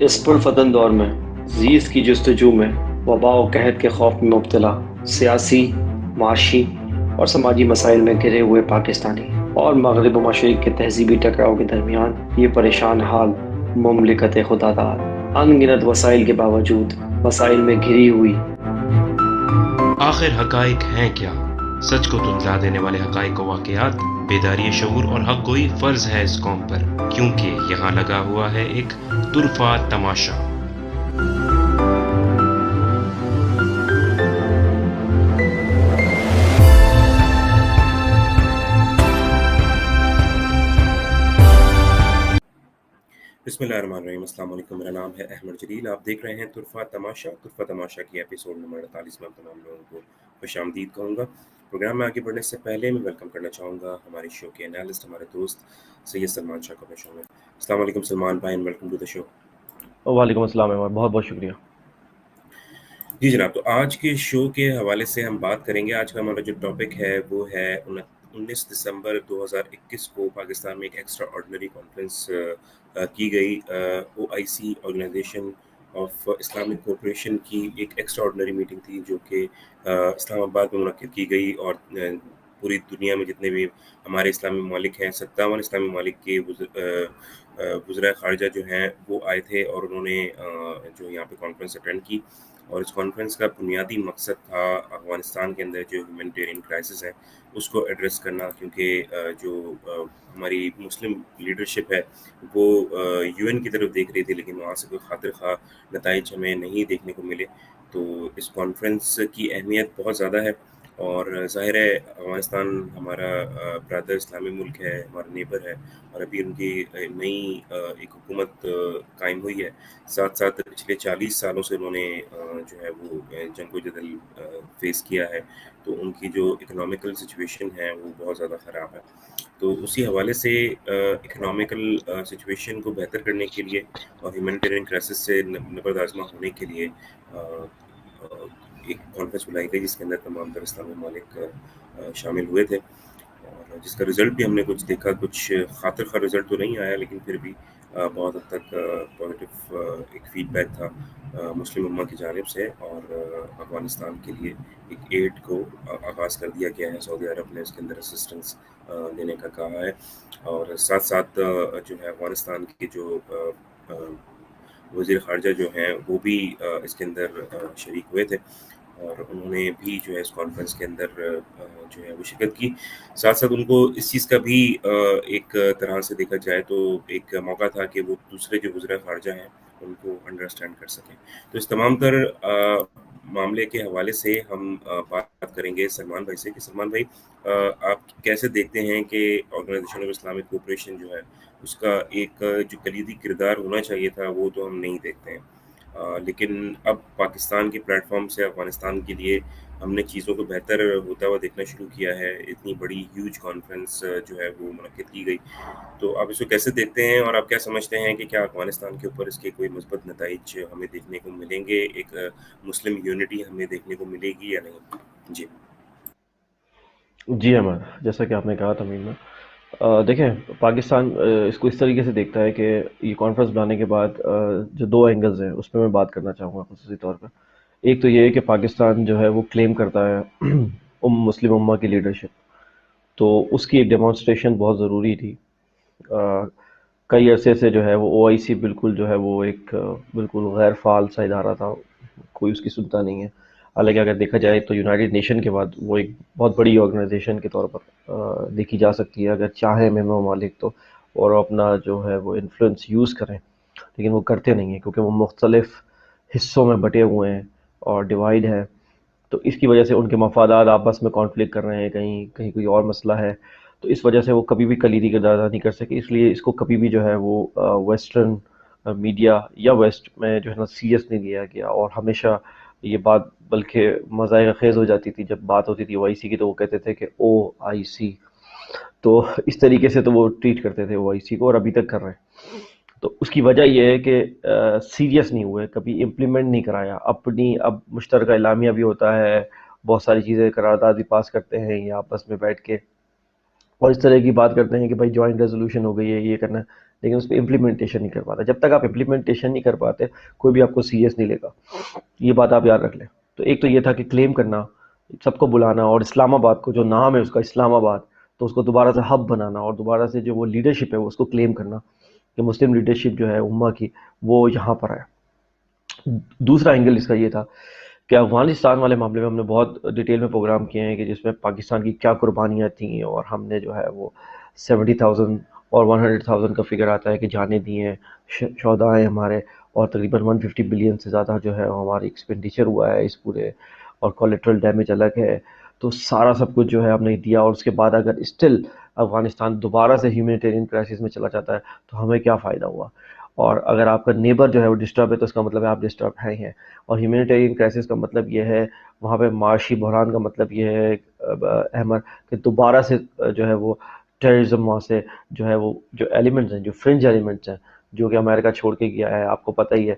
اس پرفتن دور میں زیست کی جستجو میں وبا و قحط کے خوف میں مبتلا سیاسی، معاشی اور سماجی مسائل میں گھرے ہوئے پاکستانی اور مغرب و مشرق کے تہذیبی ٹکراؤ کے درمیان یہ پریشان حال مملکت خدا داد ان گنت وسائل کے باوجود مسائل میں گھری ہوئی۔ آخر حقائق ہیں کیا؟ سچ کو دھندلا دینے والے حقائق و واقعات، بیداری شعور اور حق گوئی فرض ہے اس قوم پر، کیونکہ یہاں لگا ہوا ہے ایک طرفہ تماشا۔ بسم اللہ الرحمن الرحیم۔ السلام علیکم، میرا نام ہے احمد جلیل۔ آپ دیکھ رہے ہیں طرفہ تماشا۔ طرفہ تماشا کی ایپیسوڈ نمبر 48 میں تمام لوگوں کو خوش آمدید کہوں گا۔ پروگرام میں آگے بڑھنے سے پہلے میں ویلکم کرنا چاہوں گا ہمارے شو کے انالسٹ، ہمارے دوست سید سلمان شاہ کو شو میں۔ السلام علیکم سلمان بھائی، ویلکم ٹو دا شو۔ وعلیکم السلام احمد، بہت بہت شکریہ۔ جی جناب، تو آج کے شو کے حوالے سے ہم بات کریں گے۔ آج کا ہمارا جو ٹاپک ہے وہ ہے 19 دسمبر 2021 کو پاکستان میں ایک ایکسٹرا آرڈنری کانفرنس کی گئی۔ او آئی سی آرگنائزیشن آف اسلامک کوپریشن کی ایک ایکسٹرا آرڈنری میٹنگ تھی جو کہ اسلام آباد میں منعقد کی گئی، اور پوری دنیا میں جتنے بھی ہمارے اسلامی ممالک ہیں، 57 اسلامی ممالک کے وزرائے خارجہ جو ہیں وہ آئے تھے، اور انہوں نے جو یہاں پہ کانفرنس اٹینڈ کی۔ اور اس کانفرنس کا بنیادی مقصد تھا افغانستان کے اندر جو ہیومینیٹیرین کرائسس ہے اس کو ایڈریس کرنا، کیونکہ جو ہماری مسلم لیڈرشپ ہے وہ یو این کی طرف دیکھ رہی تھی، لیکن وہاں سے کوئی خاطر خواہ نتائج ہمیں نہیں دیکھنے کو ملے۔ تو اس کانفرنس کی اہمیت بہت زیادہ ہے، اور ظاہر ہے افغانستان ہمارا برادر اسلامی ملک ہے، ہمارا نیبر ہے، اور ابھی ان کی نئی ایک حکومت قائم ہوئی ہے۔ ساتھ ساتھ پچھلے 40 سالوں سے انہوں نے جو ہے وہ جنگ و جدل فیس کیا ہے، تو ان کی جو اکنامیکل سچویشن ہے وہ بہت زیادہ خراب ہے۔ تو اسی حوالے سے اکنامیکل سچویشن کو بہتر کرنے کے لیے اور ہیومینیٹیرین کرائسس سے نبرد آزما ہونے کے لیے ایک کانفرنس بلائی گئی، جس کے اندر تمام تر اسلامی ممالک شامل ہوئے تھے، اور جس کا رزلٹ بھی ہم نے کچھ دیکھا۔ کچھ خاطر خواہ رزلٹ تو نہیں آیا، لیکن پھر بھی بہت حد تک پازیٹیو ایک فیڈ بیک تھا مسلم امہ کی جانب سے، اور افغانستان کے لیے ایک ایڈ کو آغاز کر دیا گیا ہے۔ سعودی عرب نے اس کے اندر اسسٹنس دینے کا کہا ہے، اور ساتھ ساتھ جو ہے افغانستان کے جو وزیر خارجہ جو ہیں وہ بھی اس کے اندر شریک ہوئے تھے، اور انہوں نے بھی جو ہے اس کانفرنس کے اندر جو ہے وہ شرکت کی۔ ساتھ ساتھ ان کو اس چیز کا بھی ایک طرح سے دیکھا جائے تو ایک موقع تھا کہ وہ دوسرے جو وزراء خارجہ ہیں ان کو انڈرسٹینڈ کر سکیں۔ تو اس تمام تر معاملے کے حوالے سے ہم بات کریں گے سلمان بھائی سے، کہ سلمان بھائی آپ کیسے دیکھتے ہیں کہ آرگنائزیشن آف اسلامک کوپریشن جو ہے اس کا ایک جو کلیدی کردار ہونا چاہیے تھا وہ تو ہم نہیں دیکھتے ہیں، لیکن اب پاکستان کے پلیٹ فارم سے افغانستان کے لیے ہم نے چیزوں کو بہتر ہوتا ہوا دیکھنا شروع کیا ہے۔ اتنی بڑی ہیوج کانفرنس جو ہے وہ منعقد کی گئی، تو آپ اس کو کیسے دیکھتے ہیں، اور آپ کیا سمجھتے ہیں کہ کیا افغانستان کے اوپر اس کے کوئی مثبت نتائج ہمیں دیکھنے کو ملیں گے، ایک مسلم یونٹی ہمیں دیکھنے کو ملے گی یا نہیں؟ جی جی احمد، جیسا کہ آپ نے کہا تمیم میں، دیکھیں پاکستان اس کو اس طریقے سے دیکھتا ہے کہ یہ کانفرنس بنانے کے بعد جو دو اینگلز ہیں اس پہ میں بات کرنا چاہوں گا خصوصی طور پہ۔ ایک تو یہ ہے کہ پاکستان جو ہے وہ کلیم کرتا ہے مسلم امہ کی لیڈرشپ، تو اس کی ایک ڈیمانسٹریشن بہت ضروری تھی۔ کئی عرصے سے جو ہے وہ او آئی سی بالکل جو ہے وہ ایک بالکل غیر فعال سا ادارہ تھا، کوئی اس کی سنتا نہیں ہے۔ حالانکہ اگر دیکھا جائے تو یونائٹڈ نیشن کے بعد وہ ایک بہت بڑی آرگنائزیشن کے طور پر دیکھی جا سکتی ہے اگر چاہیں ممبر ممالک تو، اور اپنا جو ہے وہ انفلوئنس یوز کریں، لیکن وہ کرتے نہیں ہیں کیونکہ وہ مختلف حصوں میں بٹے ہوئے ہیں اور ڈیوائیڈ ہے، تو اس کی وجہ سے ان کے مفادات آپس میں کانفلکٹ کر رہے ہیں، کہیں کہیں کوئی اور مسئلہ ہے، تو اس وجہ سے وہ کبھی بھی کلیدی کردار ادا نہیں کر سکے۔ اس لیے اس کو کبھی بھی جو ہے وہ ویسٹرن میڈیا یا ویسٹ میں جو ہے نا سیریس نہیں لیا گیا، اور ہمیشہ یہ بات بلکہ مذاق خیز ہو جاتی تھی جب بات ہوتی تھی او آئی سی کی، تو وہ کہتے تھے کہ او آئی سی، تو اس طریقے سے تو وہ ٹریٹ کرتے تھے او آئی سی کو، اور ابھی تک کر رہے ہیں۔ تو اس کی وجہ یہ ہے کہ سیریس نہیں ہوئے، کبھی امپلیمنٹ نہیں کرایا اپنی۔ اب مشترکہ اعلامیہ بھی ہوتا ہے، بہت ساری چیزیں قرارداد بھی پاس کرتے ہیں یہ آپس میں بیٹھ کے، اور اس طرح کی بات کرتے ہیں کہ بھائی جوائنٹ ریزولوشن ہو گئی ہے، یہ کرنا ہے، لیکن اس پہ امپلیمنٹیشن نہیں کر پاتا. جب تک آپ امپلیمنٹیشن نہیں کر پاتے کوئی بھی آپ کو سیریس نہیں لے گا. یہ بات آپ یاد رکھ لیں. تو ایک تو یہ تھا کہ کلیم کرنا، سب کو بلانا، اور اسلام آباد کو جو نام ہے اس کا اسلام آباد، تو اس کو دوبارہ سے ہب بنانا، اور دوبارہ سے جو وہ لیڈرشپ ہے اس کو کلیم کرنا کہ مسلم لیڈرشپ جو ہے امہ کی وہ یہاں پر ہے. دوسرا اینگل اس کا یہ تھا کہ افغانستان والے معاملے میں ہم نے بہت ڈیٹیل میں پروگرام کیے ہیں کہ جس میں پاکستان کی کیا قربانیاں تھیں، اور ہم نے جو ہے وہ 70,000 اور 100,000 کا فگر آتا ہے کہ جانے دی ہیں، شہداء ہیں ہمارے، اور تقریباً 150 بلین سے زیادہ جو ہے ہماری ایکسپینڈیچر ہوا ہے اس پورے، اور کولیٹرل ڈیمیج الگ ہے. تو سارا سب کچھ جو ہے ہم نے دیا، اور اس کے بعد اگر اسٹل افغانستان دوبارہ سے ہیومینیٹیرین کرائسس میں چلا جاتا ہے تو ہمیں کیا فائدہ ہوا. اور اگر آپ کا نیبر جو ہے وہ ڈسٹرب ہے تو اس کا مطلب ہے آپ ڈسٹرب ہیں ہی ہیں. اور ہیومینیٹیرین کرائسس کا مطلب یہ ہے، وہاں پہ معاشی بحران کا مطلب یہ ہے احمد، کہ دوبارہ سے جو ہے وہ ٹیررزم وہاں سے جو ہے وہ جو ایلیمنٹس ہیں، جو فرنج ایلیمنٹس ہیں جو کہ امریکہ چھوڑ کے گیا ہے، آپ کو پتہ ہی ہے،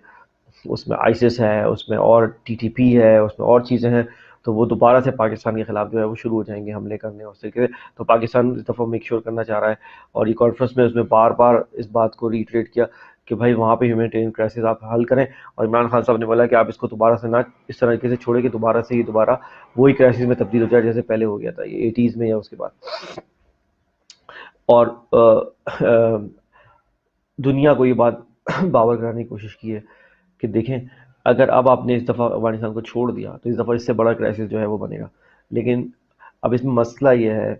اس میں آئیسس ہے، اس میں اور ٹی ٹی پی ہے، اس میں اور چیزیں ہیں. تو وہ دوبارہ سے پاکستان کے خلاف جو ہے وہ شروع ہو جائیں گے حملے کرنے اور اس طریقے سے. تو پاکستان اس دفعہ میک شور کرنا چاہ رہا ہے، اور یہ کانفرنس میں اس میں بار بار اس بات کو ریٹریٹ کیا کہ بھائی وہاں پہ ہیومینیٹیرین کرائسس آپ حل کریں. اور عمران خان صاحب نے بولا کہ آپ اس کو دوبارہ سے نہ اس طریقے سے چھوڑیں کہ دوبارہ سے ہی دوبارہ وہی کرائسس میں تبدیل ہو جائے جیسے پہلے ہو گیا تھا، یہ 80s میں یا اس کے بعد. اور دنیا کو یہ بات باور کرانے کی کوشش کی ہے کہ دیکھیں اگر اب آپ نے اس دفعہ افغانستان کو چھوڑ دیا تو اس دفعہ اس سے بڑا کرائسس جو ہے وہ بنے گا. لیکن اب اس میں مسئلہ یہ ہے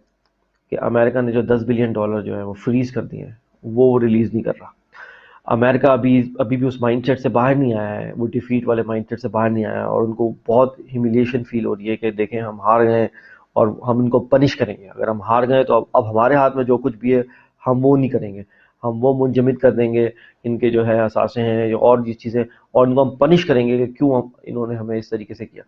کہ امریکہ نے جو $10 بلین جو ہے وہ فریز کر دیے ہیں وہ ریلیز نہیں کر رہا. امریکہ ابھی بھی اس مائنڈ سیٹ سے باہر نہیں آیا ہے، وہ ڈیفیٹ والے مائنڈ سیٹ سے باہر نہیں آیا ہے، اور ان کو بہت ہیومیلیشن فیل ہو رہی ہے کہ دیکھیں ہم ہار گئے ہیں اور ہم ان کو پنش کریں گے. اگر ہم ہار گئے تو اب ہمارے ہاتھ میں جو کچھ بھی ہے ہم وہ نہیں کریں گے، ہم وہ منجمد کر دیں گے ان کے جو ہے اثاثے ہیں اور یہ چیزیں، اور ان کو ہم پنش کریں گے کہ کیوں انہوں نے ہمیں اس طریقے سے کیا.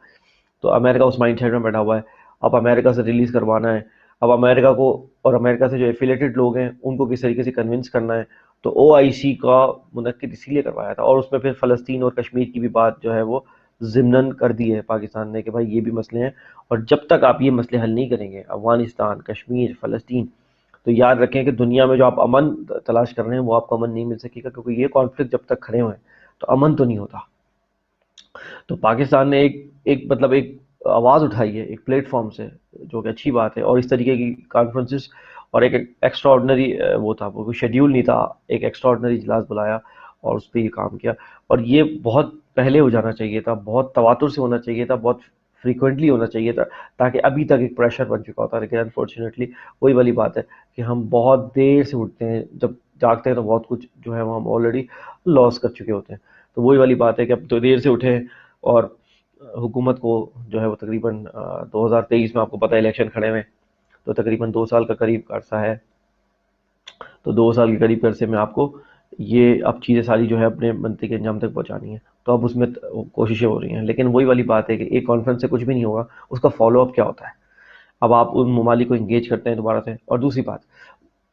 تو امریکہ اس مائنڈ سیٹ میں بیٹھا ہوا ہے. اب امریکہ سے ریلیز کروانا ہے، اب امریکہ کو اور امریکہ سے جو ایفیلیٹڈ لوگ ہیں ان کو کس طریقے سے کنونس کرنا ہے. تو او آئی سی کا منعقد اسی لیے کروایا تھا، اور اس میں پھر فلسطین اور کشمیر کی بھی بات جو ہے وہ ضمناً کر دی ہے پاکستان نے کہ بھائی یہ بھی مسئلے ہیں، اور جب تک آپ یہ مسئلے حل نہیں کریں گے افغانستان، کشمیر، فلسطین، تو یاد رکھیں کہ دنیا میں جو آپ امن تلاش کر رہے ہیں وہ آپ کو امن نہیں مل سکے گا، کیونکہ یہ کانفلکٹ جب تک کھڑے ہوئے ہیں تو امن تو نہیں ہوتا. تو پاکستان نے ایک مطلب ایک آواز اٹھائی ہے ایک پلیٹ فارم سے، جو کہ اچھی بات ہے. اور اس طریقے کی کانفرنسز، اور ایک ایکسٹرا آرڈنری وہ تھا، وہ کوئی شیڈیول نہیں تھا، ایک ایکسٹرا آرڈنری اجلاس بلایا اور اس پہ یہ کام کیا. اور یہ بہت پہلے ہو جانا چاہیے تھا، بہت تواتر سے ہونا چاہیے تھا، بہت فریکوینٹلی ہونا چاہیے تھا، تاکہ ابھی تک ایک پریشر بن چکا ہوتا. لیکن انفارچونیٹلی وہی والی بات ہے کہ ہم بہت دیر سے اٹھتے ہیں، جب جاگتے ہیں تو بہت کچھ جو ہے وہ ہم آلریڈی لاس کر چکے ہوتے ہیں. تو وہی والی بات ہے کہ اب تو دیر سے اٹھیں، اور حکومت کو جو ہے وہ تقریباً 2023 میں آپ کو پتہ ہے الیکشن کھڑے ہوئے، تو تقریباً 2 سال کا قریب کا عرصہ ہے. تو 2 سال کے قریب عرصے میں آپ کو یہ اب چیزیں ساری جو ہے اپنے منطقی انجام تک پہنچانی ہیں. تو اب اس میں کوششیں ہو رہی ہیں، لیکن وہی والی بات ہے کہ ایک کانفرنس سے کچھ بھی نہیں ہوگا، اس کا فالو اپ کیا ہوتا ہے. اب آپ ان ممالک کو انگیج کرتے ہیں دوبارہ سے. اور دوسری بات،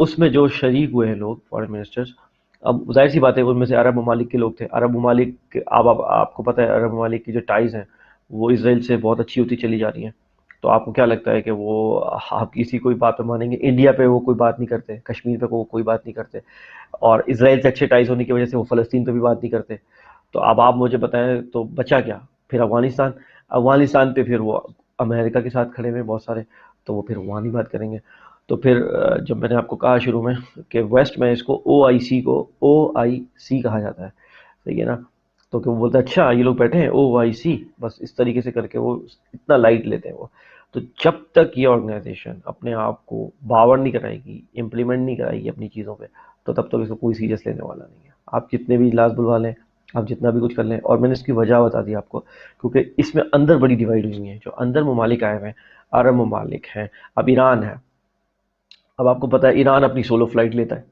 اس میں جو شریک ہوئے ہیں لوگ فارن منسٹرز، اب ظاہر سی بات ہے ان میں سے عرب ممالک کے لوگ تھے. عرب ممالک اب آپ کو پتہ ہے عرب ممالک کی جو ٹائز ہیں وہ اسرائیل سے بہت اچھی ہوتی چلی جا رہی ہیں. تو آپ کو کیا لگتا ہے کہ وہ آپ کسی کوئی بات پہ مانیں گے؟ انڈیا پہ وہ کوئی بات نہیں کرتے، کشمیر پہ وہ کوئی بات نہیں کرتے، اور اسرائیل سے اچھے ٹائز ہونے کی وجہ سے وہ فلسطین پہ بھی بات نہیں کرتے. تو اب آپ مجھے بتائیں تو بچا کیا پھر؟ افغانستان پہ پھر وہ امریکہ کے ساتھ کھڑے ہوئے بہت سارے، تو وہ پھر وہاں نہیں بات کریں گے. تو پھر جب میں نے آپ کو کہا شروع میں کہ ویسٹ میں اس کو او آئی سی کہا جاتا ہے، صحیح ہے نا؟ تو کہ وہ بولتا ہے اچھا یہ لوگ بیٹھے ہیں او آئی سی، بس اس طریقے سے کر کے وہ اتنا لائٹ لیتے ہیں وہ. تو جب تک یہ آرگنائزیشن اپنے آپ کو باور نہیں کرائے گی، امپلیمنٹ نہیں کرائے گی اپنی چیزوں پہ، تو تب تک اس کو کوئی سیریس لینے والا نہیں ہے. آپ جتنے بھی اجلاس بلوا لیں، آپ جتنا بھی کچھ کر لیں. اور میں نے اس کی وجہ بتا دی آپ کو، کیونکہ اس میں اندر بڑی ڈیوائڈ ہوئی ہیں. جو اندر ممالک آئے ہوئے ہیں، عرب ممالک ہیں، اب ایران ہے. اب آپ کو پتہ ہے ایران اپنی سولو فلائٹ لیتا ہے.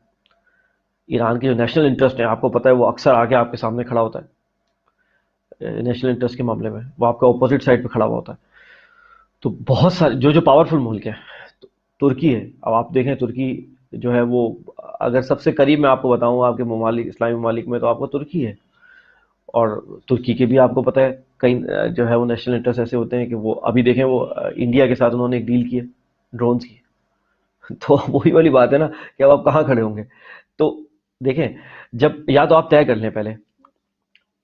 ایران کے جو نیشنل انٹرسٹ ہیں آپ کو پتہ ہے وہ اکثر آ کے آپ کے سامنے کھڑا ہوتا ہے. نیشنل انٹرسٹ کے معاملے میں وہ آپ کا اپوزٹ سائڈ پہ کھڑا ہوا ہوتا ہے. تو بہت سارے جو پاورفل ملک ہیں، ترکی ہے. اب آپ دیکھیں ترکی جو ہے وہ اگر سب سے قریب میں آپ کو بتاؤں آپ کے ممالک اسلامی ممالک میں تو آپ کو ترکی ہے. اور ترکی کے بھی آپ کو پتہ ہے کئی جو ہے وہ نیشنل انٹرسٹ ایسے ہوتے ہیں کہ وہ ابھی دیکھیں وہ انڈیا کے ساتھ انہوں نے ایک ڈیل کی ہے ڈرونز کی. تو وہی والی بات ہے نا کہ اب آپ کہاں کھڑے ہوں گے. تو دیکھیں، جب یا تو آپ طے کر لیں پہلے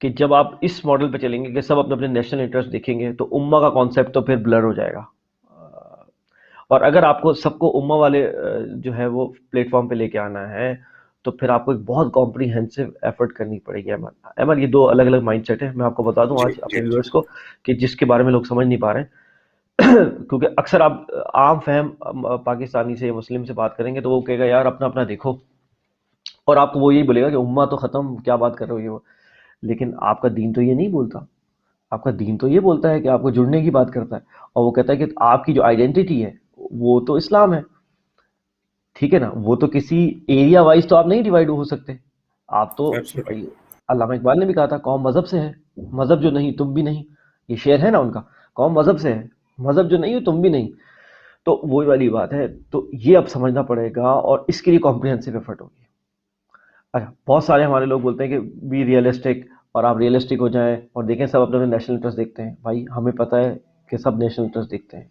کہ جب آپ اس ماڈل پہ چلیں گے کہ سب اپنے اپنے نیشنل انٹرسٹ دیکھیں گے تو امہ کا کانسیپٹ تو پھر بلر ہو جائے گا. اور اگر آپ کو سب کو امہ والے جو ہے وہ پلیٹ فارم پہ لے کے آنا ہے تو پھر آپ کو ایک بہت کمپریہنسو ایفرٹ کرنی پڑے گی. احمد، احمد یہ دو الگ الگ مائنڈ سیٹ ہے. میں آپ کو بتا دوں جی آج جی اپنے جی ویورز کو کہ جس کے بارے میں لوگ سمجھ نہیں پا رہے ہیں. کیونکہ اکثر آپ عام فہم پاکستانی سے یا مسلم سے بات کریں گے تو وہ کہے گا یار اپنا اپنا دیکھو، اور آپ کو وہ یہی بولے گا کہ امہ تو ختم، کیا بات کر رہے ہو یہ وہ. لیکن آپ کا دین تو یہ نہیں بولتا. آپ کا دین تو یہ بولتا ہے کہ آپ کو جڑنے کی بات کرتا ہے، اور وہ کہتا ہے کہ آپ کی جو آئیڈینٹی ہے وہ تو اسلام ہے. ٹھیک ہے نا، وہ تو کسی ایریا وائز تو آپ نہیں ڈیوائیڈ ہو سکتے. آپ تو ایبسلیٹلی. بھائی، علامہ اقبال نے بھی کہا تھا قوم مذہب سے ہے، مذہب جو نہیں تم بھی نہیں. یہ شعر ہے نا ان کا، قوم مذہب سے ہے، مذہب جو نہیں ہو تم بھی نہیں. تو وہی والی بات ہے. تو یہ اب سمجھنا پڑے گا اور اس کے لیے کمپریہنسو ایفرٹ ہوگی. اچھا، بہت سارے ہمارے لوگ بولتے ہیں کہ بی ریئلسٹک، اور آپ ریئلسٹک ہو جائیں اور دیکھیں سب اپنے اپنے نیشنل انٹرسٹ دیکھتے ہیں. بھائی ہمیں پتہ ہے کہ سب نیشنل انٹرسٹ دیکھتے ہیں،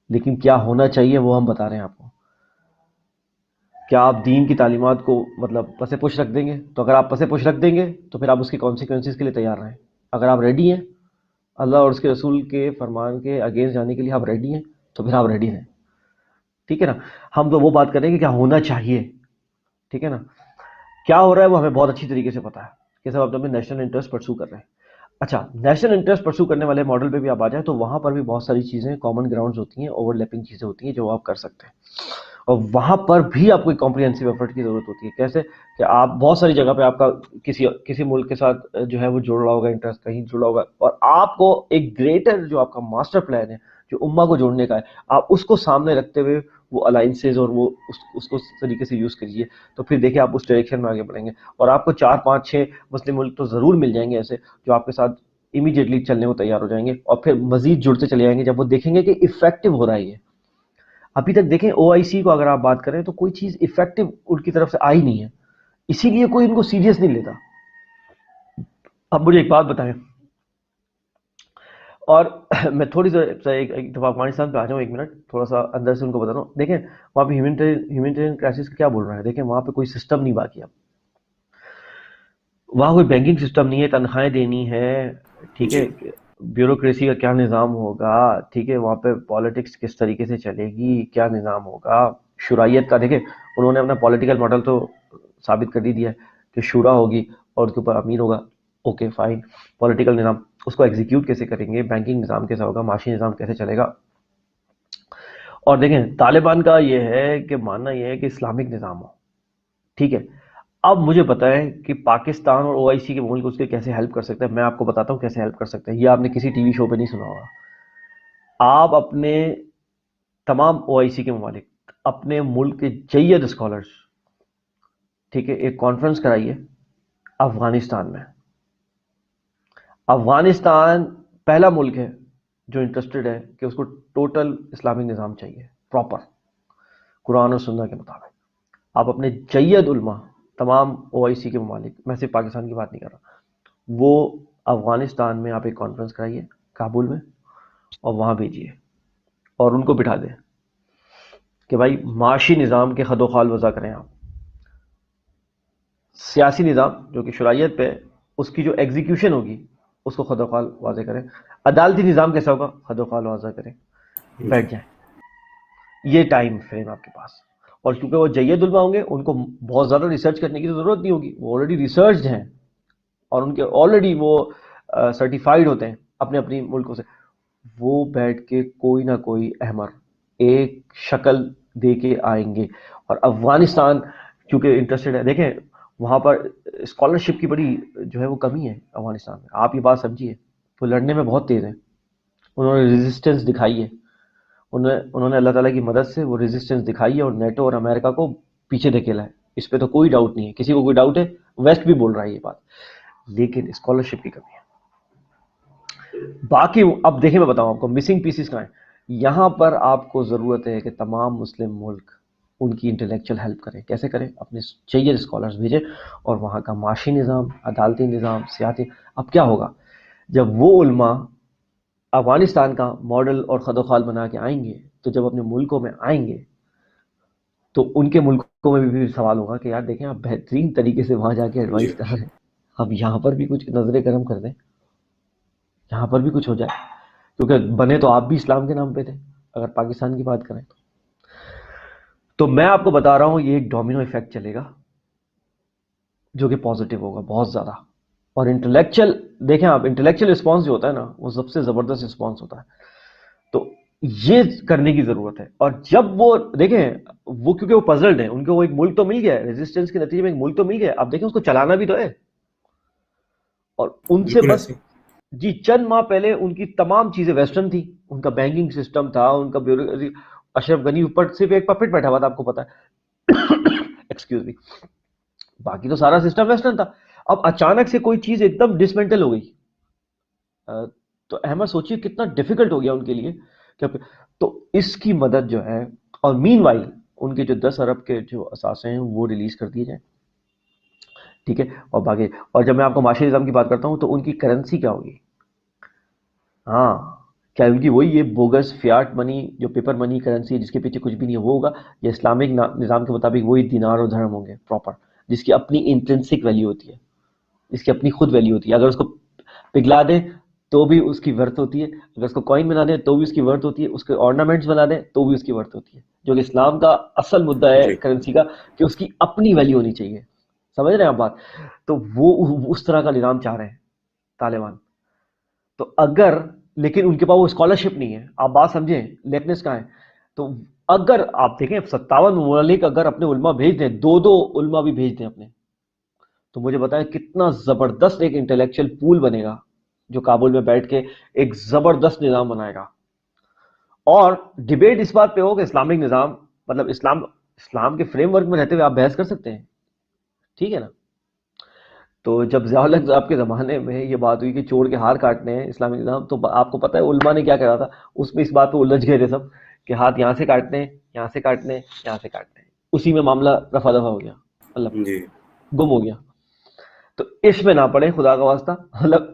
لیکن کیا ہونا چاہیے وہ ہم بتا رہے ہیں آپ کو. کیا آپ دین کی تعلیمات کو مطلب پس پش رکھ دیں گے؟ تو اگر آپ پس پش رکھ دیں گے تو پھر آپ اس کی کانسیکوینسز کے لیے تیار رہیں. اگر آپ ریڈی ہیں اللہ اور اس کے رسول کے فرمان کے اگینسٹ جانے کے لیے، آپ ریڈی ہیں تو پھر آپ ریڈی ہیں. ٹھیک ہے نا. ہم تو وہ بات کریں گے کہ کیا ہونا چاہیے. ٹھیک ہے نا. کیا ہو رہا ہے وہ ہمیں بہت اچھی طریقے سے پتا ہے کہ سب اپنے نیشنل انٹرسٹ پرسو کر رہے ہیں. اچھا، نیشنل انٹرسٹ پرسو کرنے والے ماڈل پہ بھی آپ آ جائیں تو وہاں پر بھی بہت ساری چیزیں کامن گراؤنڈز ہوتی ہیں، اوور لیپنگ چیزیں ہوتی ہیں جو آپ کر سکتے ہیں. اور وہاں پر بھی آپ کو ایک کمپریہنسو ایفرٹ کی ضرورت ہوتی ہے. کیسے کہ آپ بہت ساری جگہ پہ آپ کا کسی ملک کے ساتھ جو ہے وہ جڑ رہا ہوگا، انٹرسٹ کہیں جڑا ہوگا، اور آپ کو ایک گریٹر جو آپ کا ماسٹر پلان ہے جو امہ کو جوڑنے کا ہے، آپ اس کو سامنے رکھتے ہوئے وہ الائنسز اور وہ اس کو اس طریقے سے یوز کریے. تو پھر دیکھیں آپ اس ڈائریکشن میں آگے بڑھیں گے، اور آپ کو 4 5 6 مسلم ملک تو ضرور مل جائیں گے ایسے جو آپ کے ساتھ امیڈیٹلی چلنے کو تیار ہو جائیں گے، اور پھر مزید جڑتے چلے جائیں گے جب وہ دیکھیں گے کہ افیکٹو ہو رہا ہے. یہ ابھی تک دیکھیں او آئی سی کو اگر آپ بات کریں تو کوئی چیز افیکٹو ان کی طرف سے آئی نہیں ہے، اسی لیے کوئی ان کو سیریس نہیں لیتا. اب مجھے ایک بات بتائیں، اور میں تھوڑی سی ایک دفعہ افغانستان پہ آ جاؤں، 1 منٹ تھوڑا سا اندر سے ان کو بتاتا ہوں. دیکھیں وہاں پہ ہیومینٹیرین کرائسس کا کیا بول رہا ہے. دیکھیں وہاں پہ کوئی سسٹم نہیں باقی. اب وہاں کوئی بینکنگ سسٹم نہیں ہے، تنخواہیں دینی ہے. ٹھیک جی ہے، بیوروکریسی کا کیا نظام ہوگا. ٹھیک ہے، وہاں پہ پالیٹکس کس طریقے سے چلے گی، کیا نظام ہوگا. شورائیت کا دیکھیں انہوں نے اپنا پولیٹیکل ماڈل تو ثابت کر ہی دیا ہے کہ شورا ہوگی اور اس کے اوپر امیر ہوگا. اوکے فائن، پولیٹیکل نظام اس کو ایگزیکیوٹ کیسے کریں گے، بینکنگ نظام کیسا ہوگا، معاشی نظام کیسے چلے گا. اور دیکھیں طالبان کا یہ ہے کہ ماننا یہ ہے کہ اسلامک نظام ہو. ٹھیک ہے. اب مجھے پتا ہے کہ پاکستان اور او آئی سی کے ملک اس کے کیسے ہیلپ کر سکتے ہیں. میں آپ کو بتاتا ہوں کیسے ہیلپ کر سکتے ہیں. یہ آپ نے کسی ٹی وی شو پہ نہیں سنا ہوگا. آپ اپنے تمام او آئی سی کے ممالک اپنے ملک کے جید اسکالرس، ٹھیک ہے، ایک کانفرنس کرائیے افغانستان میں. افغانستان پہلا ملک ہے جو انٹرسٹڈ ہے کہ اس کو ٹوٹل اسلامک نظام چاہیے، پراپر قرآن اور سنہ کے مطابق. آپ اپنے جید علماء تمام او آئی سی کے ممالک، میں صرف پاکستان کی بات نہیں کر رہا، وہ افغانستان میں آپ ایک کانفرنس کرائیے کابل میں، اور وہاں بھیجیے اور ان کو بٹھا دیں کہ بھائی معاشی نظام کے خد و خال وضع کریں. آپ سیاسی نظام جو کہ شرائعت پہ اس کی جو ایگزیکیوشن ہوگی اس کو خد و خال واضح کریں. عدالتی نظام کیسا ہوگا، خد و خال واضح کریں. جی بیٹھ جائیں. یہ ٹائم فریم آپ کے پاس. اور کیونکہ وہ جید علماء ہوں گے ان کو بہت زیادہ ریسرچ کرنے کی ضرورت نہیں ہوگی، وہ آلریڈی ریسرچڈ ہیں اور ان کے آلریڈی وہ سرٹیفائڈ ہوتے ہیں اپنے اپنی ملکوں سے. وہ بیٹھ کے کوئی نہ کوئی احمر ایک شکل دے کے آئیں گے. اور افغانستان کیونکہ انٹرسٹڈ ہے، دیکھیں وہاں پر اسکالرشپ کی بڑی جو ہے وہ کمی ہے افغانستان میں. آپ یہ بات سمجھیے، وہ لڑنے میں بہت تیز ہیں. انہوں نے ریزسٹنس دکھائی ہے، انہوں نے اللہ تعالیٰ کی مدد سے وہ ریزسٹنس دکھائی ہے اور نیٹو اور امریکہ کو پیچھے دھکیلا ہے. اس پہ تو کوئی ڈاؤٹ نہیں ہے. کسی کو کوئی ڈاؤٹ ہے؟ ویسٹ بھی بول رہا ہے یہ بات. لیکن اسکالرشپ کی کمی ہے. باقی اب دیکھیں میں بتاؤں آپ کو مسنگ پیسز کہاں ہیں. یہاں پر آپ کو ضرورت ہے کہ تمام مسلم ملک ان کی انٹلیکچوئل ہیلپ کریں. کیسے کریں؟ اپنے چاہیے اسکالرز بھیجیں اور وہاں کا معاشی نظام، عدالتی نظام، سیاسی. اب کیا ہوگا جب وہ علماء افغانستان کا ماڈل اور خد و خال بنا کے آئیں گے تو جب اپنے ملکوں میں آئیں گے تو ان کے ملکوں میں بھی سوال ہوگا کہ یار دیکھیں آپ بہترین طریقے سے وہاں جا کے ایڈوائز جی کر رہے ہیں، اب یہاں پر بھی کچھ نظر کرم کر دیں، یہاں پر بھی کچھ ہو جائے، کیونکہ بنے تو آپ بھی اسلام کے نام پہ تھے اگر پاکستان کی بات کریں تو میں آپ کو بتا رہا ہوں یہ ایک ڈومینو ایفیکٹ چلے گا جو کہ پازیٹیو ہوگا بہت زیادہ. اور انٹلیکچل دیکھیں آپ، انٹلیکچل رسپانس جو ہوتا ہے نا وہ سب سے زبردست رسپانس ہوتا ہے. تو یہ کرنے کی ضرورت ہے. اور جب وہ دیکھیں وہ کیونکہ وہ پزلڈ ہیں، ان کو وہ ایک ملک تو مل گیا ہے، ریزسٹنس کے نتیجے میں ایک ملک تو مل گیا ہے، اب دیکھیں اس کو چلانا بھی تو ہے. اور ان سے بالکل بس ایسے. جی چند ماہ پہلے ان کی تمام چیزیں ویسٹرن تھی، ان کا بینکنگ سسٹم تھا، ان کا بیوروکریسی. اشرف غنی اوپر صرف ایک پپٹ بیٹھا ہوا تھا، آپ کو پتا ہے ایکسکیوز می، باقی تو سارا سسٹم ویسٹرن تھا. اب اچانک سے کوئی چیز ایک دم ڈسمنٹل ہو گئی تو احمد سوچیے کتنا ڈیفیکلٹ ہو گیا ان کے لیے. تو اس کی مدد جو ہے، اور مین وائل ان کے جو 10 ارب کے جو اثاثے ہیں وہ ریلیز کر دیے جائیں، ٹھیک ہے. اور باقی اور جب میں آپ کو معاشی نظام کی بات کرتا ہوں تو ان کی کرنسی کیا ہوگی؟ ہاں کیا ہوگی؟ وہی یہ بوگس فیاٹ منی جو پیپر منی کرنسی ہے جس کے پیچھے کچھ بھی نہیں ہے وہ ہوگا، یا اسلامک نظام کے مطابق وہی دینار اور درہم ہوں گے پراپر، جس کی اپنی انٹرنسک ویلیو ہوتی ہے، اس کی اپنی خود ویلیو ہوتی ہے. اگر اس کو پگھلا دیں تو بھی اس کی ورتھ ہوتی ہے، اگر اس کو کوائن بنا دیں تو بھی اس کی ورتھ ہوتی ہے، اس کے آرنامنٹس بنا دیں تو بھی اس کی ورتھ ہوتی ہے. جو کہ اسلام کا اصل مدعا ہے جی کرنسی کا کہ اس کی اپنی ویلیو ہونی چاہیے. سمجھ رہے ہیں آپ بات؟ تو وہ اس طرح کا نظام چاہ رہے ہیں طالبان. تو اگر لیکن ان کے پاس وہ اسکالرشپ نہیں ہے، آپ بات سمجھیں لیکنیس کہاں ہے. تو اگر آپ دیکھیں 57 ممالک اگر اپنے علماء بھیج دیں، دو علماء بھی بھیج دیں اپنے، تو مجھے بتائیں کتنا زبردست ایک انٹلیکچل پول بنے گا جو کابل میں بیٹھ کے ایک زبردست نظام بنائے گا. اور ڈیبیٹ اس بات پہ ہو کہ اسلامک نظام مطلب اسلام کے فریم ورک میں رہتے ہوئے آپ بحث کر سکتے ہیں، ٹھیک ہے نا. تو جب ضیاء الحق صاحب کے زمانے میں یہ بات ہوئی کہ چور کے ہار کاٹنے ہیں اسلامی نظام، تو آپ کو پتہ ہے علماء نے کیا کرا تھا اس میں، اس بات پہ الجھ گئے تھے سب کہ ہاتھ یہاں سے کاٹنے ہیں، یہاں سے کاٹنے ہیں، یہاں سے کاٹنے ہیں. اسی میں معاملہ رفع دفع ہو گیا، مطلب جی گم ہو گیا. تو اس میں نہ پڑے خدا کا واسطہ، مطلب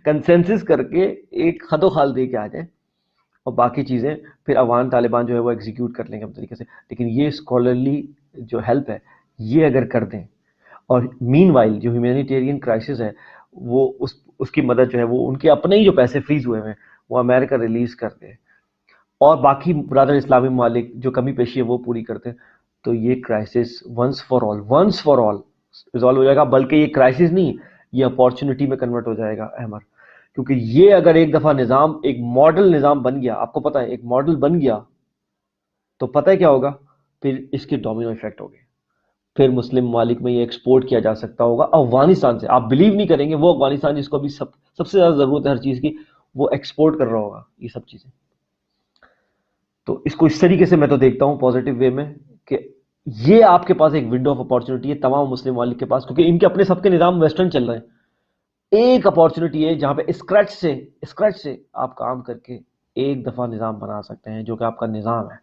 کنسنسس کر کے ایک خد و خال دے کے آ جائیں، اور باقی چیزیں پھر افغان طالبان جو ہے وہ ایگزیکیوٹ کر لیں گے اپنے طریقے سے. لیکن یہ اسکالرلی جو ہیلپ ہے یہ اگر کر دیں، اور مین وائل جو ہیومینیٹیرین کرائسس ہے وہ اس کی مدد جو ہے وہ ان کے اپنے ہی جو پیسے فریز ہوئے ہیں وہ امریکہ ریلیز کر دے، اور باقی برادر اسلامی ممالک جو کمی پیشی ہے وہ پوری کرتے ہیں، تو یہ crisis once for all resolve ہو جائے گا. بلکہ یہ کرائسس نہیں، یہ اپارچونٹی میں کنورٹ ہو جائے گا احمد. کیونکہ یہ اگر ایک دفعہ نظام ایک ماڈل نظام بن گیا، آپ کو پتہ ہے ایک ماڈل بن گیا، تو پتہ ہے کیا ہوگا پھر اس کے ڈومینو ایفیکٹ ہوگے. پھر مسلم ممالک میں یہ ایکسپورٹ کیا جا سکتا ہوگا افغانستان سے. آپ بلیو نہیں کریں گے وہ افغانستان جس کو ابھی سب سے زیادہ ضرورت ہے ہر چیز کی، وہ ایکسپورٹ کر رہا ہوگا یہ سب چیزیں. تو اس کو اس طریقے سے میں تو دیکھتا ہوں پازیٹیو وے میں کہ یہ آپ کے پاس ایک ونڈو آف اپارچونٹی ہے تمام مسلم ممالک کے پاس، کیونکہ ان کے اپنے سب کے نظام ویسٹرن چل رہے ہیں. ایک اپارچونٹی ہے جہاں پہ اسکریچ سے آپ کام کر کے ایک دفعہ نظام بنا سکتے ہیں جو کہ آپ کا نظام ہے.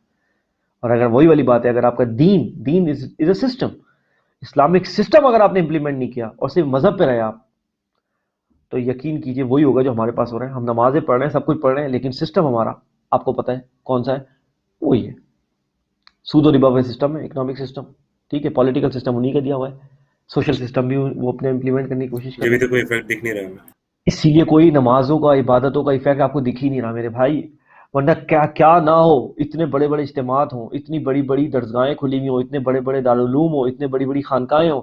اور اگر وہی والی بات ہے، اگر آپ کا دین از اے سسٹم، اسلامک سسٹم اگر آپ نے امپلیمنٹ نہیں کیا اور صرف مذہب پہ رہے آپ، تو یقین کیجئے وہی ہوگا جو ہمارے پاس ہو رہا ہے. ہم نمازیں پڑھ رہے ہیں، سب کچھ پڑھ رہے ہیں، لیکن سسٹم ہمارا آپ کو پتہ ہے کون سا ہے؟ وہی ہے سود و ربا کا سسٹم ہے، اکنامک سسٹم، ٹھیک ہے. پولیٹیکل سسٹم انہی کا دیا ہوا ہے، سوشل سسٹم بھی وہ اپنے امپلیمنٹ کرنے کی کوشش کر جی ابھی رہے ہیں. تو کوئی افیکٹ دکھ نہیں رہا ہمیں. اسی لیے کوئی نمازوں کا عبادتوں کا ایفیکٹ آپ کو دکھ ہی نہیں رہا میرے بھائی. ورنہ کیا کیا نہ ہو، اتنے بڑے بڑے اجتماعات ہوں، اتنی بڑی بڑی درسگاہیں کھلی ہوئی ہوں، اتنے بڑے بڑے دارالعلوم ہوں، اتنے بڑی بڑی خانقاہیں ہوں،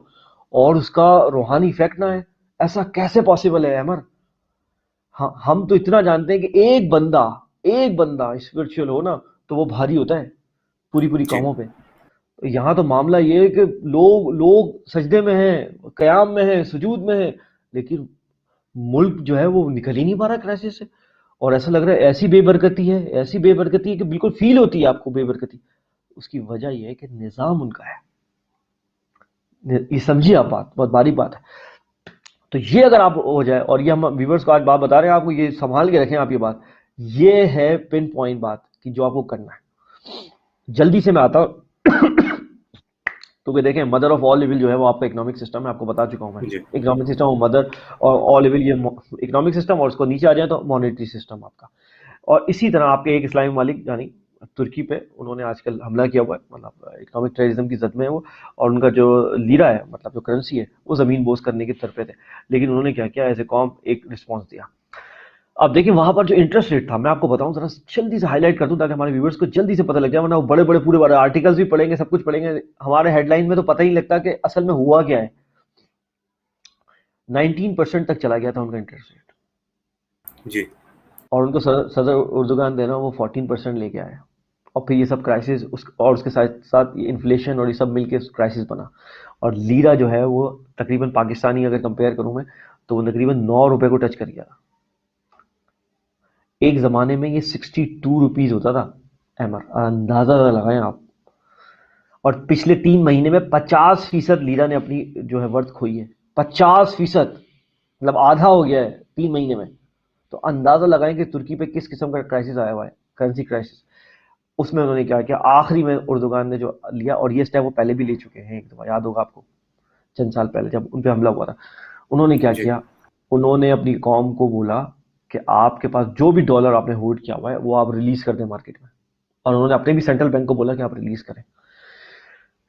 اور اس کا روحانی ایفیکٹ نہ ہے. ایسا کیسے پاسبل ہے احمد؟ ہم تو اتنا جانتے ہیں کہ ایک بندہ اسپرچل ہو نا تو وہ بھاری ہوتا ہے پوری پوری جی قوموں پہ. یہاں تو معاملہ یہ ہے کہ لوگ سجدے میں ہیں، قیام میں ہیں، سجود میں ہیں، لیکن ملک جو ہے وہ نکل ہی نہیں پا رہا کرائسس سے. اور ایسا لگ رہا ہے ایسی بے برکتی ہے کہ بالکل فیل ہوتی ہے آپ کو بے برکتی. اس کی وجہ یہ ہے کہ نظام ان کا ہے. یہ سمجھیے آپ بات بہت باری بات ہے. تو یہ اگر آپ ہو جائے، اور یہ ہم ویورز کو آج بات بتا رہے ہیں آپ کو، یہ سنبھال کے رکھیں آپ یہ بات، یہ ہے پن پوائنٹ بات کہ جو آپ کو کرنا ہے. جلدی سے میں آتا ہوں کیونکہ دیکھیں مدر آف آل ایول جو ہے وہ آپ کا اکنامک سسٹم ہے، آپ کو بتا چکا ہوں میں. جی اکنامک سسٹم اور مدر اور آل ایول یہ اکنامک سسٹم، اور اس کو نیچے آ جائیں تو مانیٹری سسٹم آپ کا. اور اسی طرح آپ کے ایک اسلامی ممالک یعنی ترکی پہ انہوں نے آج کل حملہ کیا ہوا ہے، مطلب اکنامک ٹیررزم کی زد میں ہے وہ, اور ان کا جو لیرا ہے مطلب جو کرنسی ہے وہ زمین بوس کرنے کی طرف پہ تھے, لیکن انہوں نے کیا کیا ایز اے قوم ایک رسپانس دیا. اب دیکھیں وہاں پر جو انٹرسٹ ریٹ تھا, میں آپ کو بتاؤں ذرا جلدی سے ہائی لائٹ کر دوں تاکہ ہمارے ویورز کو جلدی سے پتہ لگ جائے, ورنہ وہ بڑے بڑے پورے آرٹیکلز بھی پڑھیں گے, سب کچھ پڑھیں گے, ہمارے ہیڈ لائن میں تو پتہ ہی نہیں لگتا کہ اصل میں ہوا کیا ہے. 19% تک چلا گیا تھا ان کا انٹرسٹ ریٹ جی, اور ان کو صدر اردوغان دینا وہ 14% لے کے آیا, اور پھر یہ سب کرائسس اور اس کے ساتھ ساتھ انفلیشن اور یہ سب مل کے کرائسس بنا, اور لیرا جو ہے وہ تقریباً پاکستانی اگر کمپیئر کروں میں تو وہ تقریباً 9 روپے کو ٹچ کر گیا. ایک زمانے میں یہ 62 روپیز ہوتا تھا احمر, اندازہ لگائیں آپ. اور پچھلے 3 مہینے میں 50% لیرا نے اپنی جو ہے ورتھ کھوئی ہے, 50%, مطلب آدھا ہو گیا ہے 3 مہینے میں. تو اندازہ لگائیں کہ ترکی پہ کس قسم کا کرائسس آیا ہوا ہے, کرنسی کرائسس. اس میں انہوں نے کیا کیا, آخری میں اردوغان نے جو لیا, اور یہ اسٹیپ وہ پہلے بھی لے چکے ہیں ایک دفعہ, یاد ہوگا آپ کو چند سال پہلے جب ان پہ حملہ ہوا تھا. انہوں نے کیا جی, کیا, انہوں نے اپنی قوم کو بولا کہ آپ کے پاس جو بھی ڈالر آپ نے ہولڈ کیا ہوا ہے وہ آپ ریلیز کر دیں مارکیٹ میں, اور انہوں نے اپنے بھی سینٹرل بینک کو بولا کہ آپ ریلیز کریں.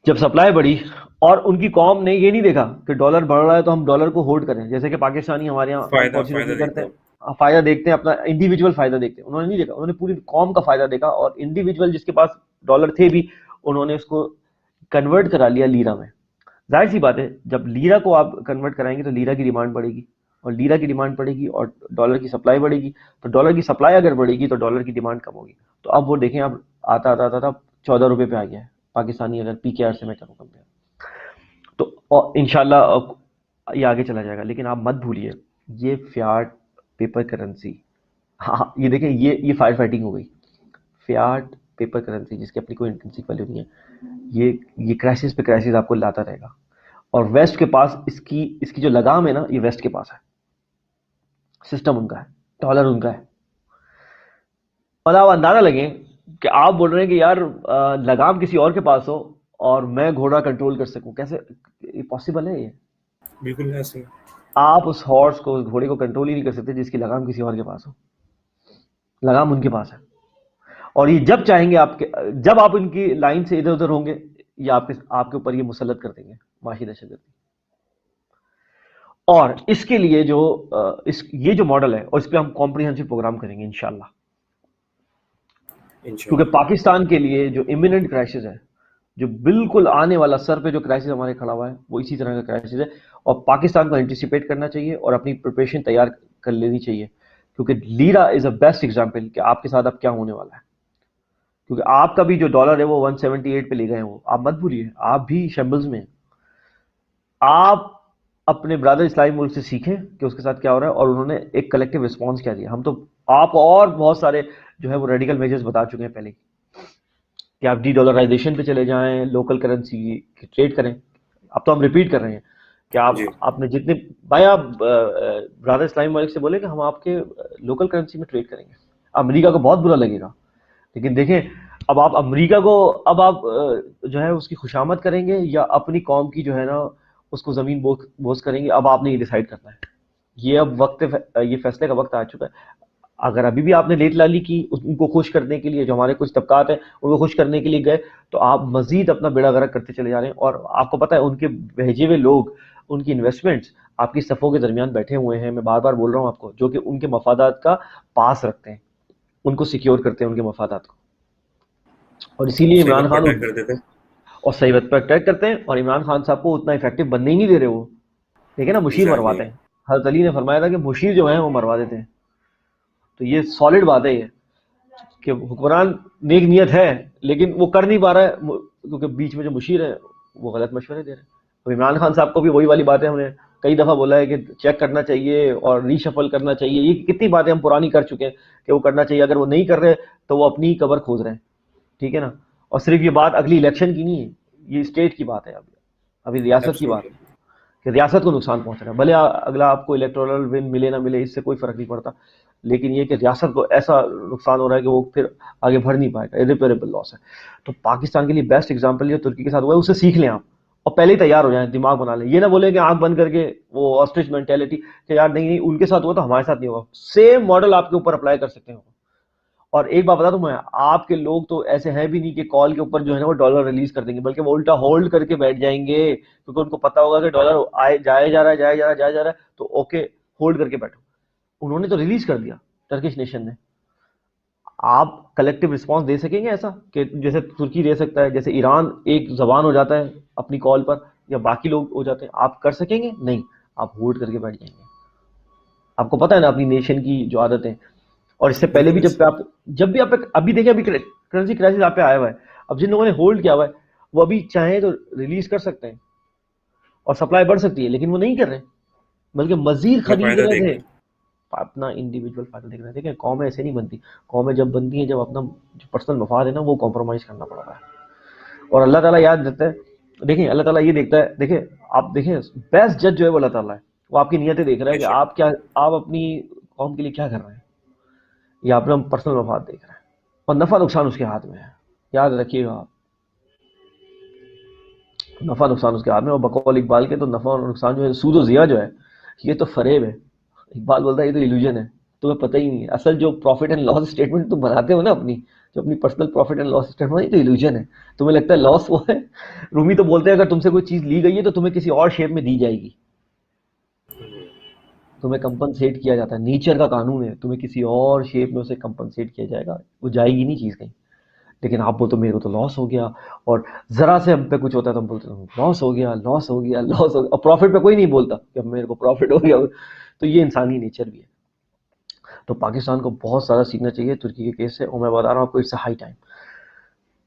جب سپلائی بڑھی, اور ان کی قوم نے یہ نہیں دیکھا کہ ڈالر بڑھ رہا ہے تو ہم ڈالر کو ہولڈ کریں, جیسے کہ پاکستانی ہمارے یہاں فائدہ انفارچونیٹلی کرتے دیکھتے ہیں. ہیں, فائدہ دیکھتے ہیں, اپنا انڈیویجول فائدہ دیکھتے ہیں. انہوں نے نہیں دیکھا, انہوں نے پوری قوم کا فائدہ دیکھا, اور انڈیویجول جس کے پاس ڈالر تھے بھی انہوں نے اس کو کنورٹ کرا لیا لیرا میں. ظاہر سی بات ہے جب لیرا کو آپ کنورٹ کرائیں گے تو لیرا کی ڈیمانڈ بڑھے گی, اور لیرا کی ڈیمانڈ بڑھے گی اور ڈالر کی سپلائی بڑھے گی, تو ڈالر کی سپلائی اگر بڑھے گی تو ڈالر کی ڈیمانڈ کم ہوگی. تو اب وہ دیکھیں اب آتا 14 روپے پہ آ گیا ہے پاکستانی, اگر پی کے آر سے میں کروں کمپیئر, تو انشاءاللہ یہ آگے چلا جائے گا. لیکن آپ مت بھولیے یہ فیاٹ پیپر کرنسی, ہاں یہ دیکھیں یہ فائر فائٹنگ ہو گئی. فیاٹ پیپر کرنسی جس کی اپنی کوئی انٹرنسک ویلیو نہیں ہے, یہ کرائسس پہ کرائسس آپ کو لاتا رہے گا. اور ویسٹ کے پاس اس کی جو لگام ہے نا, یہ ویسٹ کے پاس ہے, سسٹم ان کا ہے, ڈالر ان کا ہے. اور آپ اندازہ لگیں کہ آپ بول رہے ہیں کہ یار لگام کسی اور کے پاس ہو اور میں گھوڑا کنٹرول کر سکوں, کیسے یہ پاسبل ہے؟ یہ بالکل ایسے آپ اس ہارس کو, اس گھوڑے کو کنٹرول ہی نہیں کر سکتے جس کی لگام کسی اور کے پاس ہو. لگام ان کے پاس ہے, اور یہ جب چاہیں گے جب آپ ان کی لائن سے ادھر ادھر ہوں گے, یہ آپ کے اوپر یہ مسلط کر دیں گے معاشی دہشت گردی. اور اس کے لیے یہ جو ماڈل ہے, اور اس پہ ہم کمپریہنسو پروگرام کریں گے انشاءاللہ, کیونکہ پاکستان کے لیے جو امیوننٹ کرائسس ہے, جو بالکل آنے والا سر پہ جو کرائسس ہمارے کھڑا ہوا ہے, وہ اسی طرح کا کرائسس ہے. اور پاکستان کو اینٹیسپیٹ کرنا چاہیے اور اپنی پریپریشن تیار کر لینی چاہیے, کیونکہ lira is a best example کہ آپ کے ساتھ اب کیا ہونے والا ہے. کیونکہ آپ کا بھی جو ڈالر ہے وہ 178 پہ لے گئے, وہ آپ مت بھولیے, آپ بھی شمبلز میں. آپ اپنے برادر اسلامی ملک سے سیکھیں کہ اس کے ساتھ کیا ہو رہا ہے, اور انہوں نے ایک کلیکٹیو رسپانس کیا دیا. ہم تو آپ اور بہت سارے جو ہے وہ ریڈیکل میجرز بتا چکے ہیں پہلے کہ آپ ڈی ڈالرائزیشن پہ چلے جائیں, لوکل کرنسی کی ٹریڈ کریں. اب تو ہم ریپیٹ کر رہے ہیں کہ آپ نے جتنے بھائی آپ برادر اسلامی ملک سے بولے کہ ہم آپ کے لوکل کرنسی میں ٹریڈ کریں گے. امریکہ کو بہت برا لگے گا, لیکن دیکھیں اب آپ امریکہ کو اب آپ جو ہے اس کی خوشامد کریں گے یا اپنی قوم کی جو ہے نا اس کو زمین بوس کریں گے. اب آپ نے یہ ڈیسائیڈ کرنا ہے. یہ اب یہ فیصلے کا وقت آ چکا ہے. اگر ابھی بھی آپ نے لیٹ لالی کی ان کو خوش کرنے کے لیے, جو ہمارے کچھ طبقات ہیں ان کو خوش کرنے کے لیے گئے, تو آپ مزید اپنا بیڑا غرق کرتے چلے جا رہے ہیں. اور آپ کو پتہ ہے ان کے بھیجے ہوئے لوگ, ان کی انویسٹمنٹس آپ کی صفوں کے درمیان بیٹھے ہوئے ہیں, میں بار بار بول رہا ہوں آپ کو, جو کہ ان کے مفادات کا پاس رکھتے ہیں, ان کو سیکیور کرتے ہیں ان کے مفادات کو. اور اسی لیے عمران خان اور صحیح وقت پہ اٹیک کرتے ہیں, اور عمران خان صاحب کو اتنا افیکٹو بننے ہی نہیں دے رہے. وہ دیکھیں نا, مشیر مرواتے ہیں. حضرت علی نے فرمایا تھا کہ مشیر جو ہیں وہ مروا دیتے ہیں. تو یہ سالڈ بات ہے یہ کہ حکمران نیک نیت ہے لیکن وہ کر نہیں پا رہا ہے, کیونکہ بیچ میں جو مشیر ہیں وہ غلط مشورے دے رہے ہیں. اب عمران خان صاحب کو بھی وہی والی باتیں ہم نے کئی دفعہ بولا ہے کہ چیک کرنا چاہیے اور ری شفل کرنا چاہیے. یہ کتنی باتیں ہم پرانی کر چکے ہیں کہ وہ کرنا چاہیے. اگر وہ نہیں کر رہے تو وہ اپنی قبر کھود رہے ہیں, ٹھیک ہے نا. اور صرف یہ بات اگلی الیکشن کی نہیں ہے, یہ اسٹیٹ کی بات ہے, ابھی ریاست کی بات ہے کہ ریاست کو نقصان پہنچ رہا ہے. بھلے اگلا آپ کو الیکٹورل ون ملے نہ ملے, اس سے کوئی فرق نہیں پڑتا, لیکن یہ کہ ریاست کو ایسا نقصان ہو رہا ہے کہ وہ پھر آگے بڑھ نہیں پائے گا, irreparable لاس ہے. تو پاکستان کے لیے بیسٹ ایگزامپل یہ ترکی کے ساتھ ہوا ہے, اسے سیکھ لیں آپ اور پہلے ہی تیار ہو جائیں, دماغ بنا لیں. یہ نہ بولیں کہ آنکھ بند کر کے وہ آسٹرچ مینٹیلٹی کہ یار نہیں ان کے ساتھ ہوا تو ہمارے ساتھ نہیں ہوگا. سیم ماڈل آپ کے اوپر اپلائی کر سکتے ہیں, اور ایک بات بتا دوں میں، آپ کے لوگ تو ایسے ہیں بھی نہیں کہ کال کے اوپر جو ہے نا وہ ڈالر ریلیز کر دیں گے، بلکہ وہ الٹا ہولڈ کر کے بیٹھ جائیں گے، کیونکہ ان کو پتا ہوگا کہ ڈالر جائے جا رہا ہے، جائے جا رہا ہے، جائے جا رہا ہے، تو اوکے ہولڈ کر کے بیٹھو. انہوں نے تو ریلیز کر دیا ٹرکش نیشن نے. آپ کلیکٹیو رسپانس دے سکیں گے ایسا کہ جیسے ترکی دے سکتا ہے، جیسے ایران ایک زبان ہو جاتا ہے اپنی کال پر، یا باقی لوگ ہو جاتے ہیں، آپ کر سکیں گے؟ نہیں، آپ ہولڈ کر کے بیٹھ جائیں گے. آپ کو پتا ہے نا اپنی نیشن کی جو عادتیں. اور اس سے پہلے بھی بالکل اس جب بھی آپ ابھی دیکھیں، ابھی کرنسی کرائسس آپ پہ آیا ہوا ہے، اب جن لوگوں نے ہولڈ کیا ہوا ہے وہ ابھی چاہیں تو ریلیز کر سکتے ہیں اور سپلائی بڑھ سکتی ہے، لیکن وہ نہیں کر رہے، بلکہ مزید اپنا خرید فائدہ رہے دیکھ تھے. رہے ہیں. اپنا انڈیویجول فائدہ دیکھ رہے ہیں. دیکھیں قومیں ایسے نہیں بنتی، قومیں جب بنتی ہیں جب اپنا جو پرسنل مفاد ہے نا وہ کمپرومائز کرنا پڑتا ہے. اور اللہ تعالیٰ یاد دیتا ہے، دیکھیں اللہ تعالیٰ یہ دیکھتا ہے، دیکھیں آپ دیکھیں بیسٹ جج جو ہے وہ اللہ تعالیٰ ہے. وہ آپ کی نیتیں دیکھ رہا ہے بے کہ شک. آپ اپنی قوم کے لیے کیا کر رہے ہیں، یا اپنا پرسنل مفاد دیکھ رہے ہیں. اور نفع نقصان اس کے ہاتھ میں ہے، یاد رکھیے گا آپ، نفع نقصان اس کے ہاتھ میں. اور بقول اقبال کے تو نفع اور نقصان جو ہے، سود و ضیاع جو ہے، یہ تو فریب ہے. اقبال بولتا ہے یہ تو ایلوژن ہے، تمہیں پتہ ہی نہیں ہے. اصل جو پروفٹ اینڈ لاس اسٹیٹمنٹ تم بناتے ہو نا اپنی، جو اپنی personal profit and loss statement, یہ تو ایلوژن ہے. تمہیں لگتا ہے لاس وہ ہے. رومی تو بولتے ہیں اگر تم سے کوئی چیز لی گئی ہے تو تمہیں کسی اور شیپ میں دی جائے گی، تمہیں کمپنسیٹ کیا جاتا ہے. نیچر کا قانون ہے، تمہیں کسی اور شیپ میں اسے کمپنسیٹ کیا جائے گا، وہ جائے گی نہیں چیز کہیں. لیکن آپ بولتے میرے کو تو لاس ہو گیا، اور ذرا سے ہم پہ کچھ ہوتا ہے تو ہم بولتے ہیں لاس ہو گیا، لاس ہو گیا، لاس ہو گیا، اور پروفٹ پہ کوئی نہیں بولتا کہ میرے کو پروفٹ ہو گیا. تو یہ انسانی نیچر بھی ہے. تو پاکستان کو بہت زیادہ سیکھنا چاہیے ترکی کے کیس سے. اور میں بتا رہا ہوں آپ کو، اٹس اے ہائی ٹائم.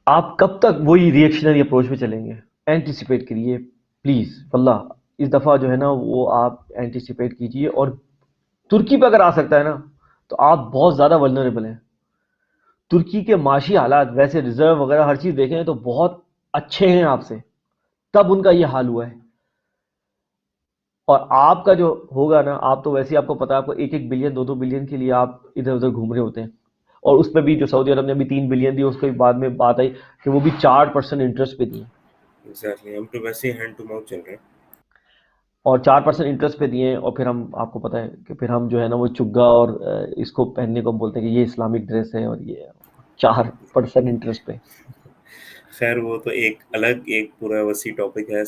آپ کب تک وہی ریئیکشنری اپروچ پہ چلیں گے؟ اینٹیسپیٹ کریے پلیز واللہ. اس دفعہ جو ہے نا وہ آپ اینٹیسپیٹ کیجیے. اور ترکی پہ اگر آ سکتا ہے نا تو آپ بہت زیادہ ولنریبل ہیں. ترکی کے معاشی حالات ویسے ریزرو وغیرہ ہر چیز دیکھیں تو بہت اچھے ہیں آپ سے، تب ان کا یہ حال ہوا ہے. اور آپ کا جو ہوگا نا، آپ تو ویسے آپ کو پتا ہے، آپ کو 1-1 بلین 2-2 بلین کے لیے آپ ادھر ادھر گھوم رہے ہوتے ہیں. اور اس پہ بھی جو سعودی عرب نے ابھی 3 بلین دی، اس کے بعد میں بات آئی کہ وہ بھی 4% انٹرسٹ پہ دیے. ایگزیکٹلی ہم تو ویسے ہینڈ ٹو ماؤتھ چل رہے ہیں. اور 4% انٹرسٹ پہ دیے. اور پھر ہم، آپ کو پتا ہے کہ پھر ہم جو ہے نا وہ چگا اور اس کو پہننے کو ہم بولتے ہیں کہ یہ اسلامک ڈریس ہے، اور یہ 4% انٹرسٹ پہ. خیر وہ تو ایک الگ ایک پورا وسیع ٹاپک ہے.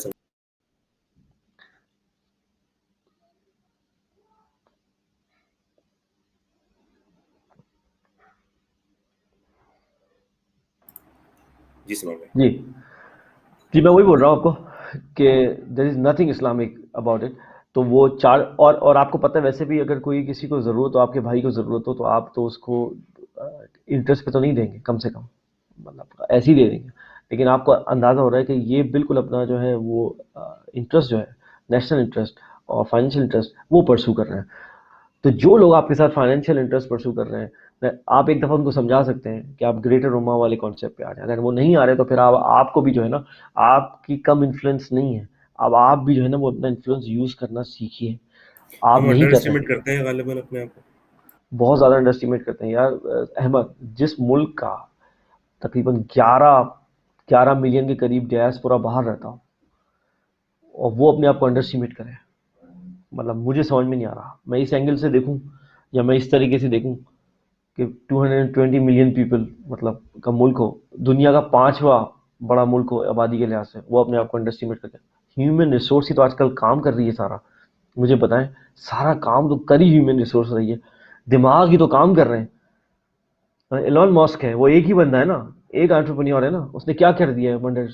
جی سنا بھائی. جی جی، میں وہی بول رہا ہوں آپ کو کہ there is nothing Islamic about it. تو وہ اور آپ کو پتہ ہے ویسے بھی اگر کوئی کسی کو ضرورت ہو، آپ کے بھائی کو ضرورت ہو، تو آپ تو اس کو انٹرسٹ پہ تو نہیں دیں گے، کم سے کم مطلب ایسے ہی دے دیں گے. لیکن آپ کو اندازہ ہو رہا ہے کہ یہ بالکل اپنا جو ہے وہ انٹرسٹ جو ہے، نیشنل انٹرسٹ اور فائنینشیل انٹرسٹ، وہ پرسو کر رہے ہیں. تو جو لوگ آپ کے ساتھ فائنینشیل انٹرسٹ پرسو کر رہے ہیں، آپ ایک دفعہ ان کو سمجھا سکتے ہیں کہ آپ گریٹر روما والے کانسیپٹ پہ آ جائیں. اگر وہ نہیں آ رہے تو پھر آپ کو بھی جو ہے نا، آپ کی کم انفلوئنس نہیں ہے. اب آپ بھی جو ہے نا وہ اپنا انفلوئنس یوز کرنا سیکھیے. آپ ہم نہیں انڈر کر اسٹیمیٹ سکتے، کرتے ہیں غالباً اپنے آپ کو. بہت زیادہ انڈر اسٹیمیٹ کرتے ہیں یار. احمد، جس ملک کا تقریباً 11 ملین کے قریب ڈیاسپورا باہر رہتا ہو، اور وہ اپنے آپ کو انڈر اسٹیمیٹ کرے، مطلب مجھے سمجھ میں نہیں آ رہا. میں اس اینگل سے دیکھوں یا میں اس طریقے سے دیکھوں کہ 220 ملین پیپل مطلب کا ملک ہو، دنیا کا 5واں بڑا ملک ہو آبادی کے لحاظ سے، وہ اپنے آپ کو انڈر اسٹیمیٹ کرتے ہیں. ہیومن ریسورس ہی تو آج کل کام کر رہی ہے سارا. مجھے بتائیں، سارا کام تو کر ہی ہیومن ریسورس رہی ہے، دماغ ہی تو کام کر رہے ہیں. ایلون ماسک ہے، وہ ایک ہی بندہ ہے نا، ایک انٹرپرینیور ہے نا، اس نے کیا کر دیا ہے ونڈرز.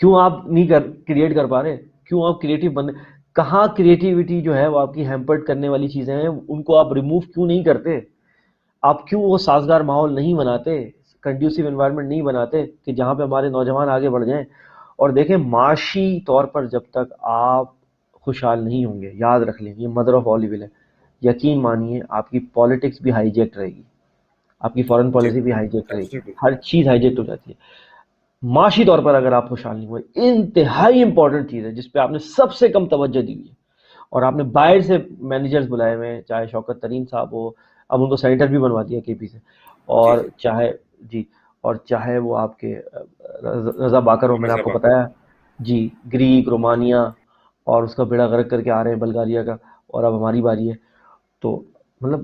کیوں آپ نہیں کریٹ کر پا رہے؟ کیوں آپ کریٹو بندے، کہاں کریٹیوٹی جو ہے وہ آپ کی ہیمپرڈ کرنے والی چیزیں ہیں، ان کو آپ ریموو کیوں نہیں کرتے؟ آپ کیوں وہ سازگار ماحول نہیں بناتے، کنڈیوسیو انوائرمنٹ نہیں بناتے کہ جہاں پہ ہمارے نوجوان آگے بڑھ جائیں؟ اور دیکھیں معاشی طور پر جب تک آپ خوشحال نہیں ہوں گے، یاد رکھ لیں یہ مدر آف آل ایول ہے، یقین مانیے آپ کی پالیٹکس بھی ہائی جیک رہے گی، آپ کی فارن جی پالیسی بھی ہائی جیک رہے گی، ایبسلیٹلی. ہر چیز ہائی جیک ہو جاتی ہے. معاشی طور پر اگر آپ خوشحال نہیں ہوئے، انتہائی امپورٹنٹ چیز ہے جس پہ آپ نے سب سے کم توجہ دی ہوئی ہے. اور آپ نے باہر سے مینیجرز بلائے ہوئے ہیں، چاہے شوکت ترین صاحب ہو، اب ان کو سینیٹر بھی بنوا دیا کے پی سے، جی اور جی. چاہے جی، اور چاہے وہ آپ کے رضا باکر ہو، میں نے آپ رضا کو باکر. بتایا جی، گریک رومانیہ اور اس کا بیڑا غرق کر کے آ رہے ہیں بلغاریہ کا، اور اب ہماری باری ہے. تو مطلب